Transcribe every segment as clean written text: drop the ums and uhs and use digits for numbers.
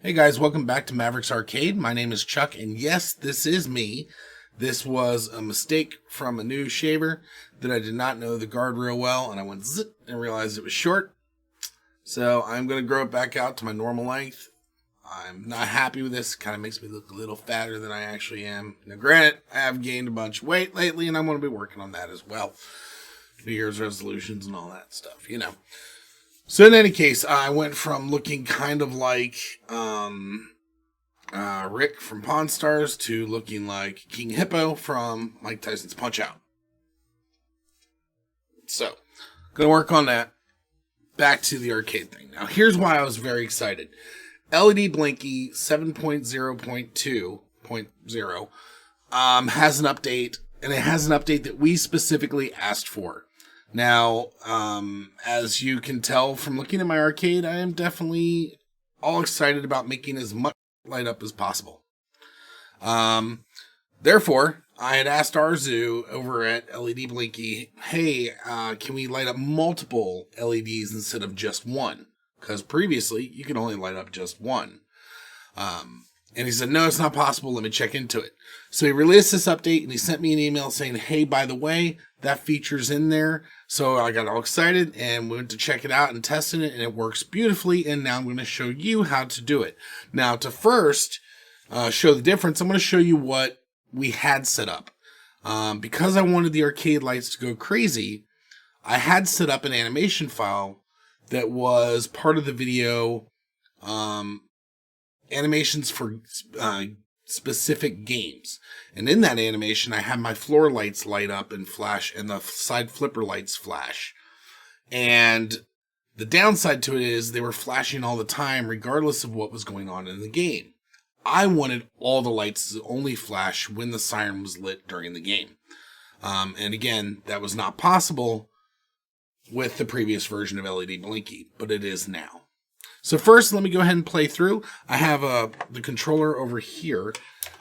Hey guys, welcome back to Maverick's Arcade. My name is Chuck, and yes, this is me. This was a mistake from a new shaver that I did not know the guard real well, and I went zip and realized it was short. So I'm going to grow it back out to my normal length. I'm not happy with this. It kind of makes me look a little fatter than I actually am. Now granted, I have gained a bunch of weight lately, and I'm going to be working on that as well. New Year's resolutions and all that stuff, you know. So in any case, I went from looking kind of like Rick from Pawn Stars to looking like King Hippo from Mike Tyson's Punch-Out. So, gonna work on that. Back to the arcade thing. Now, here's why I was very excited. LEDBlinky 7.0.2.0 has an update, and it has an update that we specifically asked for. Now, as you can tell from looking at my arcade, I am definitely all excited about making as much light up as possible. Therefore, I had asked Arzoo over at LEDBlinky, hey, can we light up multiple LEDs instead of just one? Because previously, you could only light up just one. And he said, no, it's not possible. Let me check into it. So he released this update and he sent me an email saying, hey, by the way, that feature's in there. So I got all excited and went to check it out and tested it, and it works beautifully. And now I'm going to show you how to do it. Now, to first show the difference, I'm going to show you what we had set up. Because I wanted the arcade lights to go crazy, I had set up an animation file that was part of the video animations for specific games. And in that animation, I had my floor lights light up and flash, and the side flipper lights flash. And the downside to it is they were flashing all the time, regardless of what was going on in the game. I wanted all the lights to only flash when the siren was lit during the game. And again, that was not possible with the previous version of LEDBlinky, but it is now. So first, let me go ahead and play through. I have the controller over here.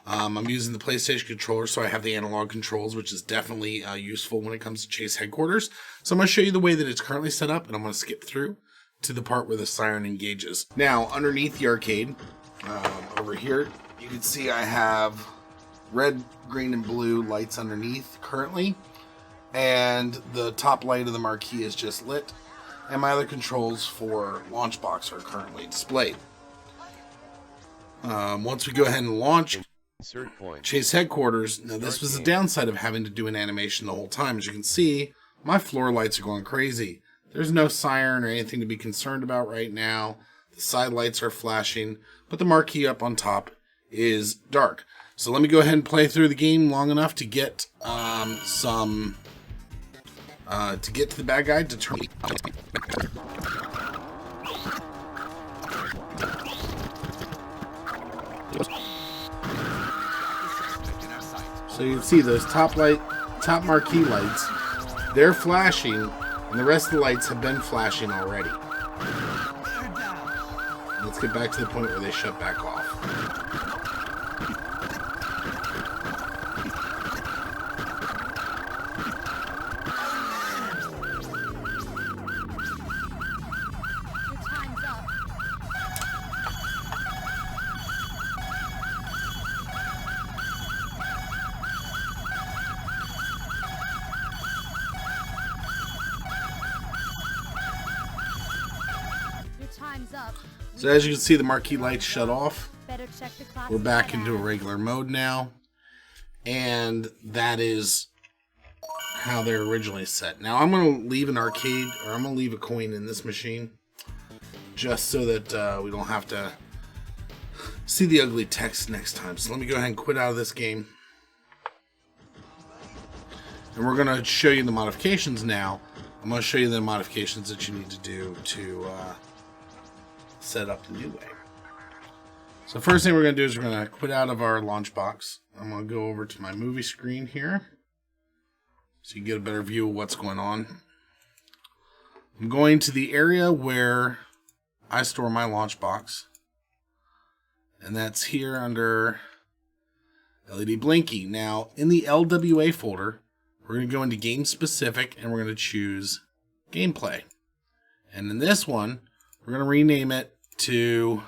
I'm using the PlayStation controller, so I have the analog controls, which is definitely useful when it comes to Chase headquarters. So I'm going to show you the way that it's currently set up, and I'm going to skip through to the part where the siren engages. Now, underneath the arcade, over here, you can see I have red, green, and blue lights underneath currently, and the top light of the marquee is just lit. And my other controls for Launchbox are currently displayed. Once we go ahead and launch Chase headquarters, now this was the downside of having to do an animation the whole time. As you can see, my floor lights are going crazy. There's no siren or anything to be concerned about right now. The side lights are flashing, but the marquee up on top is dark. So let me go ahead and play through the game long enough to get to get to the bad guy to turn. So you can see those top marquee lights, they're flashing, and the rest of the lights have been flashing already. Let's get back to the point where they shut back off. So as you can see, the marquee lights shut off. We're back into a regular mode now. And that is how they're originally set. Now I'm going to leave an arcade, or I'm going to leave a coin in this machine, just so that we don't have to see the ugly text next time. So let me go ahead and quit out of this game. And we're going to show you the modifications now. I'm going to show you the modifications that you need to do to set up the new way. So first thing we're going to do is we're going to quit out of our launch box. I'm going to go over to my movie screen here so you get a better view of what's going on. I'm going to the area where I store my launch box, and that's here under LEDBlinky. Now in the LWA folder, we're going to go into game specific and we're going to choose gameplay. And in this one, we're going to rename it to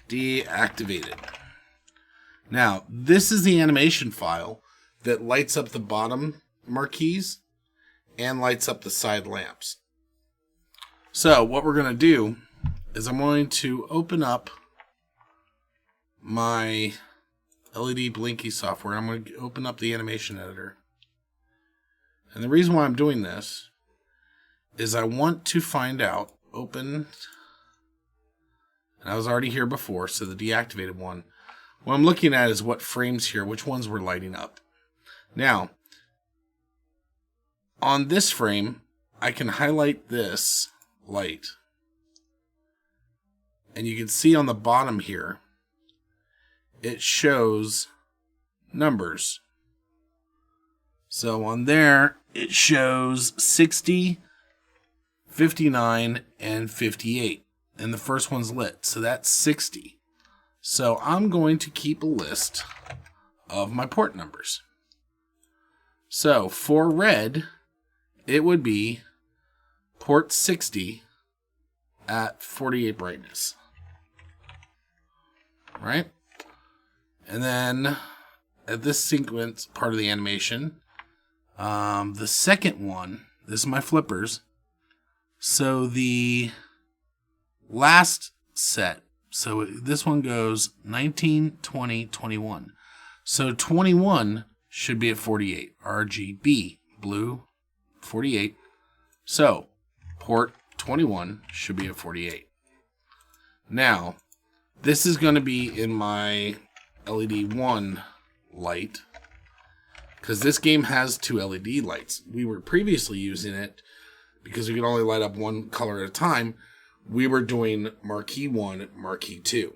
Deactivated. Now, this is the animation file that lights up the bottom marquees and lights up the side lamps. So what we're going to do is I'm going to open up my LEDBlinky software. I'm going to open up the animation editor. And the reason why I'm doing this is I want to find out, open, and I was already here before, so the deactivated one. What I'm looking at is what frames here, which ones we're lighting up. Now, on this frame, I can highlight this light. And you can see on the bottom here, it shows numbers. So on there, it shows 60, 59, and 58. And the first one's lit, so that's 60. So I'm going to keep a list of my port numbers. So for red, it would be port 60 at 48 brightness. Right? And then at this sequence part of the animation, the second one, this is my flippers. So the last set, so this one goes 19, 20, 21. So 21 should be at 48. RGB, blue, 48. So port 21 should be at 48. Now, this is going to be in my LED 1 light, because this game has 2 LED lights. We were previously using it because we could only light up one color at a time. We were doing marquee 1, marquee 2.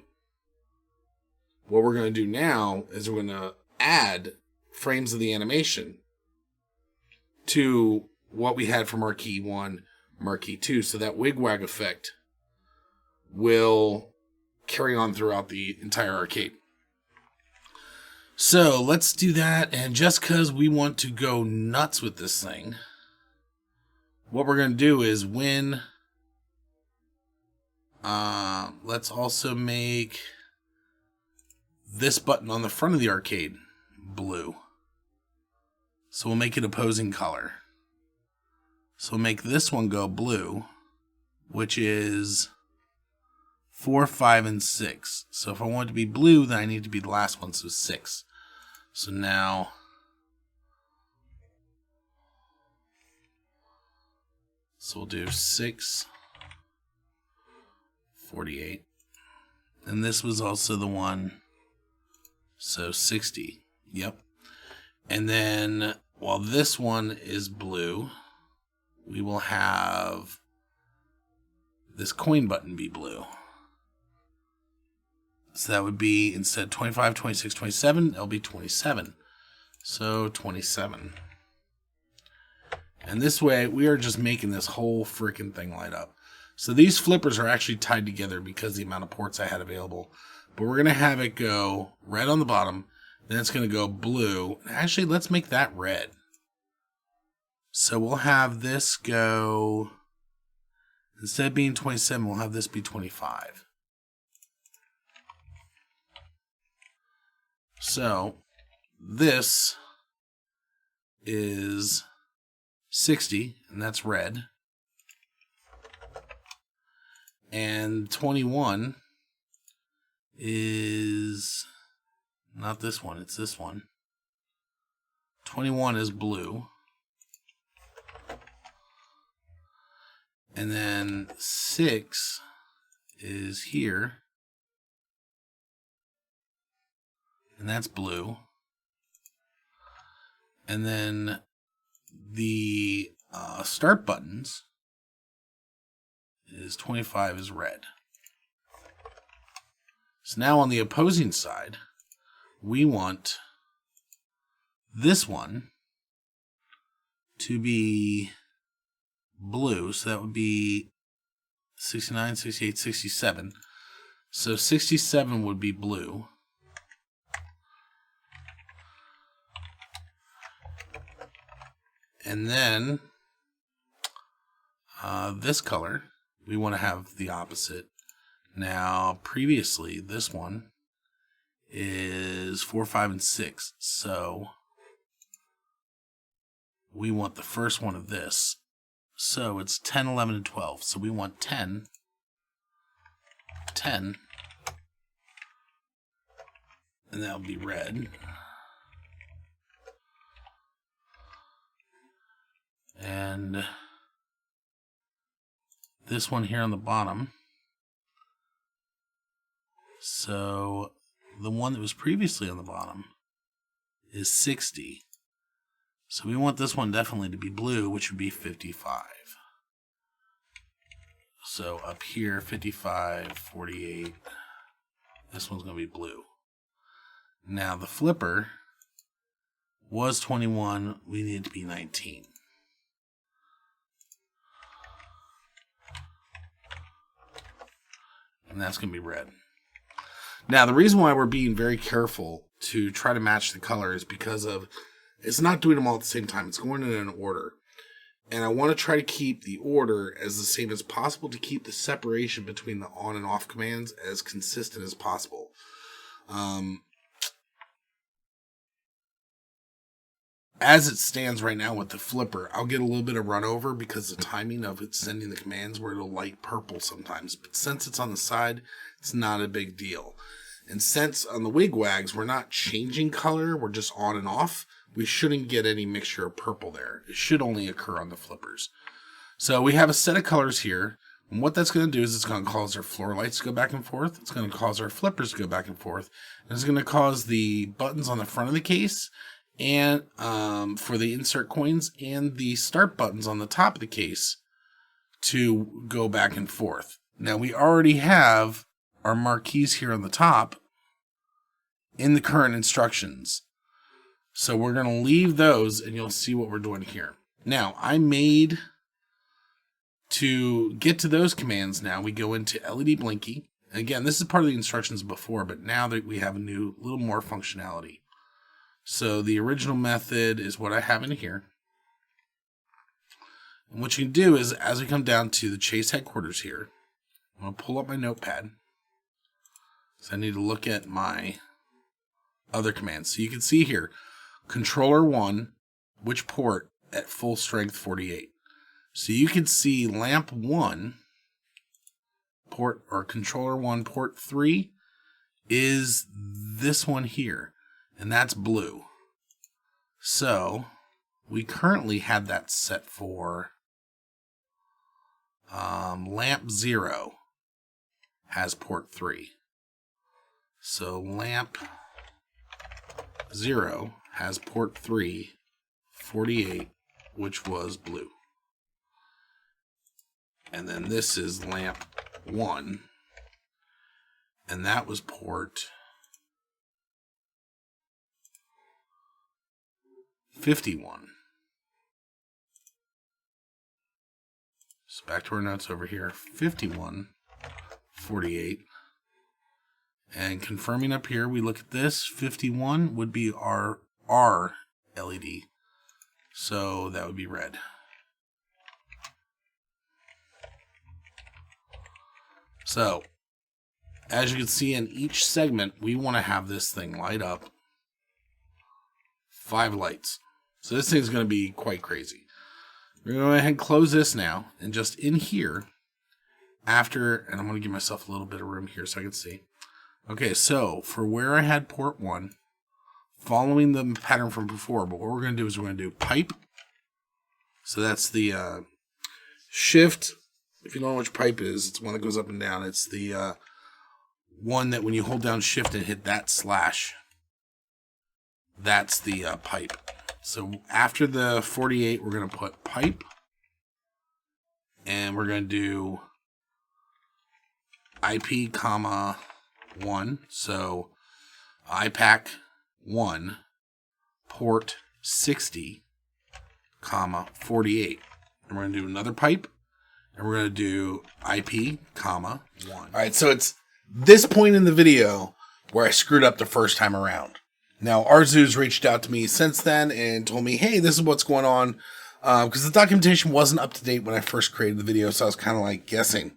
What we're going to do now is we're going to add frames of the animation to what we had for marquee 1, marquee 2, so that wigwag effect will carry on throughout the entire arcade. So let's do that, and just because we want to go nuts with this thing, what we're going to do is let's also make this button on the front of the arcade blue. So we'll make it opposing color. So we'll make this one go blue, which is 4, 5, and 6. So if I want it to be blue, then I need to be the last one, so 6. So now, so we'll do 6, 48. And this was also the one, so 60. Yep. And then, while this one is blue, we will have this coin button be blue. So that would be, instead 25, 26, 27, it'll be 27. So 27. And this way, we are just making this whole freaking thing light up. So these flippers are actually tied together because of the amount of ports I had available. But we're going to have it go red on the bottom. Then it's going to go blue. Actually, let's make that red. So we'll have this go, instead of being 27, we'll have this be 25. So this is 60, and that's red. And 21 is not this one, it's this one. 21 is blue. And then 6 is here. And that's blue. And then the start buttons is 25 is red. So now on the opposing side, we want this one to be blue. So that would be 69, 68, 67. So 67 would be blue. And then this color, we want to have the opposite. Now, previously, this one is 4, 5, and 6. So we want the first one of this. So it's 10, 11, and 12. So we want 10, 10, and that would be red. And this one here on the bottom. So the one that was previously on the bottom is 60. So we want this one definitely to be blue, which would be 55. So up here, 55, 48. This one's going to be blue. Now the flipper was 21. We need it to be 19. And that's going to be red. Now, the reason why we're being very careful to try to match the color is because of it's not doing them all at the same time. It's going in an order. And I want to try to keep the order as the same as possible to keep the separation between the on and off commands as consistent as possible. As it stands right now with the flipper, I'll get a little bit of run over because the timing of it sending the commands where it'll light purple sometimes. But since it's on the side, it's not a big deal. And since on the wigwags, we're not changing color, we're just on and off, we shouldn't get any mixture of purple there. It should only occur on the flippers. So we have a set of colors here. And what that's going to do is it's going to cause our floor lights to go back and forth. It's going to cause our flippers to go back and forth. And it's going to cause the buttons on the front of the case and for the insert coins and the start buttons on the top of the case to go back and forth. Now we already have our marquees here on the top in the current instructions. So we're going to leave those and you'll see what we're doing here. Now I made, to get to those commands now, we go into LEDBlinky. Again, this is part of the instructions before, but now that we have a new, little more functionality. So the original method is what I have in here. And what you can do is, as we come down to the chase headquarters here, I'm going to pull up my notepad. So I need to look at my other commands. So you can see here, controller 1, which port at full strength 48. So you can see lamp 1, port, or controller 1, port 3 is this one here. And that's blue. So we currently had that set for lamp 0 has port 3. So lamp 0 has port 3, 48, which was blue. And then this is lamp 1, and that was port 51. So back to our notes over here. 51, 48. And confirming up here, we look at this. 51 would be our R LED. So that would be red. So, as you can see in each segment, we want to have this thing light up 5 lights. So this thing's going to be quite crazy. We're going to go ahead and close this now. And just in here, after, and I'm going to give myself a little bit of room here so I can see. Okay, so for where I had port 1, following the pattern from before, but what we're going to do is we're going to do pipe. So that's the shift. If you don't know which pipe is, it's one that goes up and down. It's the one that when you hold down shift and hit that slash, that's the pipe. So after the 48, we're going to put pipe. And we're going to do IP, comma, 1. So IPAC 1, port 60, comma, 48. And we're going to do another pipe. And we're going to do IP, comma, 1. All right, so it's this point in the video where I screwed up the first time around. Now, Arzoo's reached out to me since then and told me, hey, this is what's going on. Because the documentation wasn't up to date when I first created the video, so I was kind of like guessing.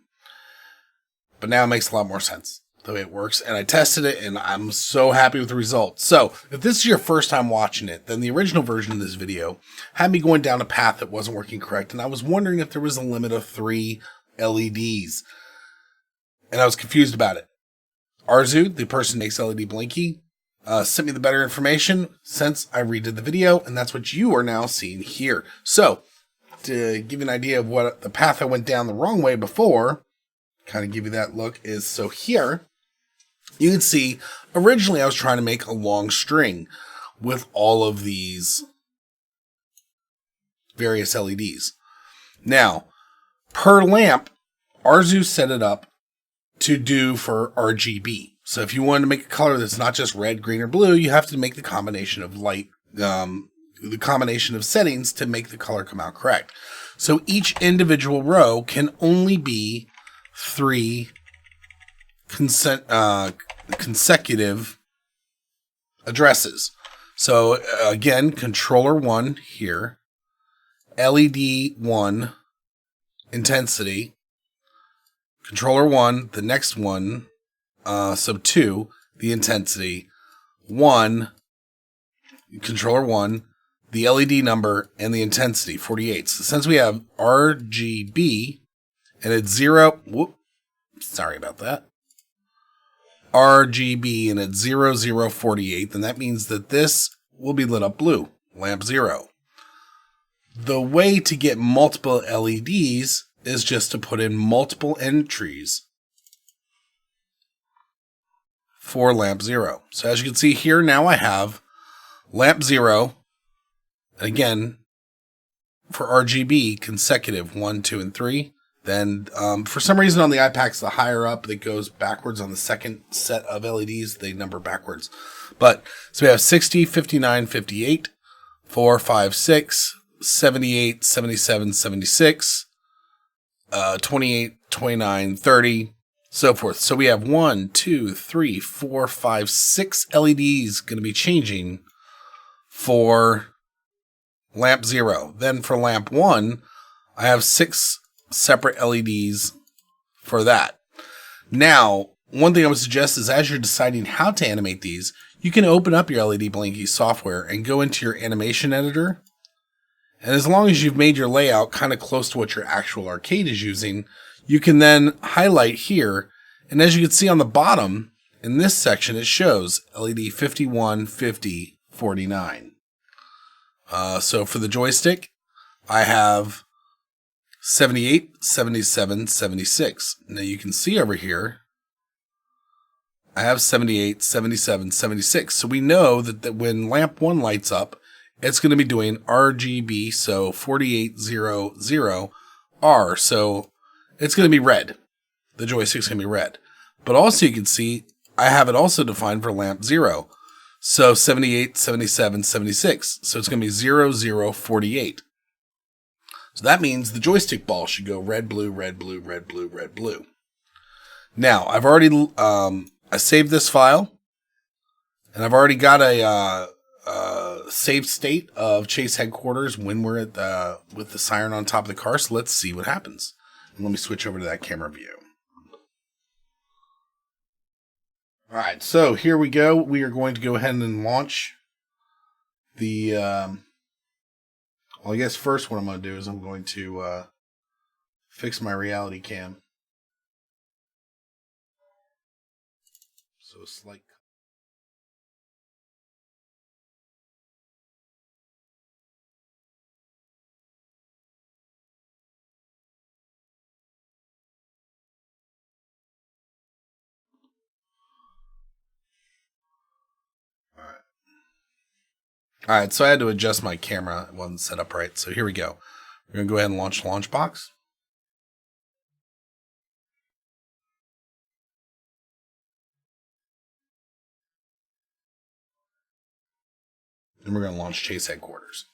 But now it makes a lot more sense the way it works. And I tested it and I'm so happy with the results. So if this is your first time watching it, then the original version of this video had me going down a path that wasn't working correct. And I was wondering if there was a limit of 3 LEDs. And I was confused about it. Arzoo, the person who makes LEDBlinky, sent me the better information since I redid the video. And that's what you are now seeing here. So to give you an idea of what the path I went down the wrong way before, kind of give you that look, is so here you can see originally I was trying to make a long string with all of these various LEDs. Now, per lamp, Arzoo set it up to do for RGB. So if you wanted to make a color that's not just red, green, or blue, you have to make the combination of light, the combination of settings to make the color come out correct. So each individual row can only be 3 consecutive addresses. So again, controller 1 here, LED 1 intensity, controller 1, the next one, sub 2, the intensity, 1, controller 1, the LED number, and the intensity, 48. So since we have RGB, and it's 0, whoop, sorry about that, RGB and it's 0048, then that means that this will be lit up blue, lamp 0. The way to get multiple LEDs is just to put in multiple entries for lamp 0. So as you can see here, now I have lamp 0, again, for RGB, consecutive 1, 2, and 3. Then, for some reason on the iPads, the higher up that goes backwards on the second set of LEDs, they number backwards. But, so we have 60, 59, 58, 4, 5, 6, 78, 77, 76, 28, 29, 30, so forth. So we have 1, 2, 3, 4, 5, 6 LEDs going to be changing for lamp 0. Then for lamp 1, I have 6 separate LEDs for that. Now, one thing I would suggest is as you're deciding how to animate these, you can open up your LEDBlinky software and go into your animation editor. And as long as you've made your layout kind of close to what your actual arcade is using, you can then highlight here. And as you can see on the bottom, in this section, it shows LED 51, 50, 49. So for the joystick, I have 78, 77, 76. Now you can see over here, I have 78, 77, 76. So we know that when lamp 1 lights up, it's going to be doing RGB, so 4800R. So it's going to be red. The joystick's going to be red. But also you can see, I have it also defined for lamp 0. So 78, 77, 76. So it's going to be 0048. So that means the joystick ball should go red, blue, red, blue, red, blue, red, blue. Now, I've already I saved this file, and I've already got a saved state of Chase headquarters when we're at with the siren on top of the car. So let's see what happens. And let me switch over to that camera view. All right, so here we go. We are going to go ahead and launch the. Well, I guess first what I'm going to do is I'm going to fix my reality cam. So slight. All right, so I had to adjust my camera. It wasn't set up right. So here we go. We're going to go ahead and launch Launchbox. And we're going to launch Chase headquarters.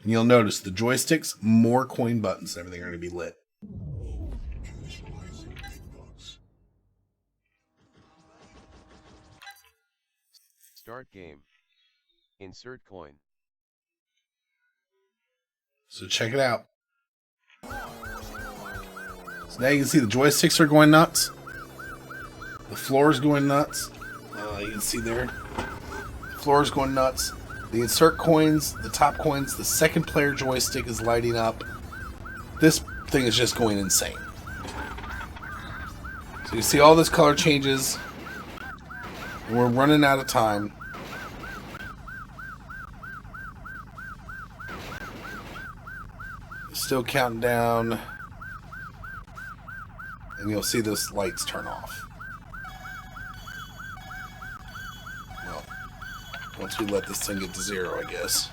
And you'll notice the joysticks, more coin buttons, and everything are going to be lit. Start game. Insert coin. So check it out. So now you can see the joysticks are going nuts. The floor is going nuts. You can see there. The floor is going nuts. The insert coins, the top coins, the second player joystick is lighting up. This thing is just going insane. So you see all this color changes. And we're running out of time. Still counting down. And you'll see those lights turn off. Well, once we let this thing get to 0, I guess.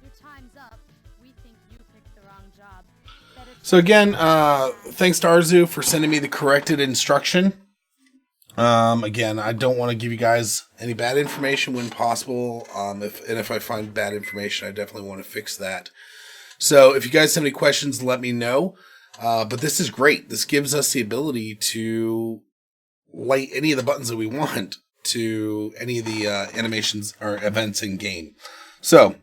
Your time's up. We think you picked the wrong job. So again, thanks to Arzoo for sending me the corrected instruction. Again, I don't want to give you guys any bad information when possible. If I find bad information, I definitely want to fix that. So if you guys have any questions, let me know. But this is great. This gives us the ability to light any of the buttons that we want to any of the animations or events in game. So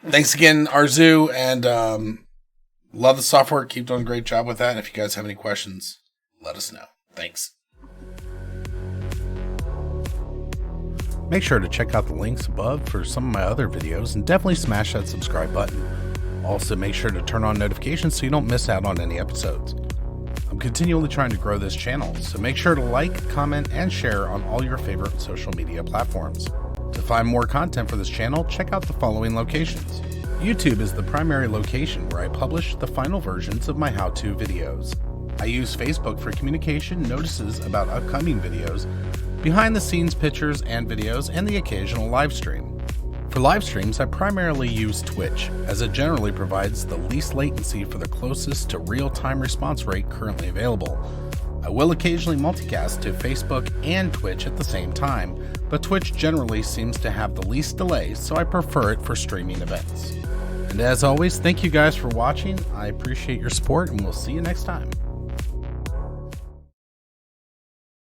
thanks again, Arzoo, and love the software. Keep doing a great job with that. And if you guys have any questions, let us know. Thanks. Make sure to check out the links above for some of my other videos and definitely smash that subscribe button. Also, make sure to turn on notifications so you don't miss out on any episodes. I'm continually trying to grow this channel, so make sure to like, comment, and share on all your favorite social media platforms. To find more content for this channel, check out the following locations. YouTube is the primary location where I publish the final versions of my how-to videos. I use Facebook for communication, notices about upcoming videos, behind-the-scenes pictures and videos, and the occasional live stream. For live streams, I primarily use Twitch, as it generally provides the least latency for the closest to real-time response rate currently available. I will occasionally multicast to Facebook and Twitch at the same time, but Twitch generally seems to have the least delay, so I prefer it for streaming events. And as always, thank you guys for watching. I appreciate your support, and we'll see you next time.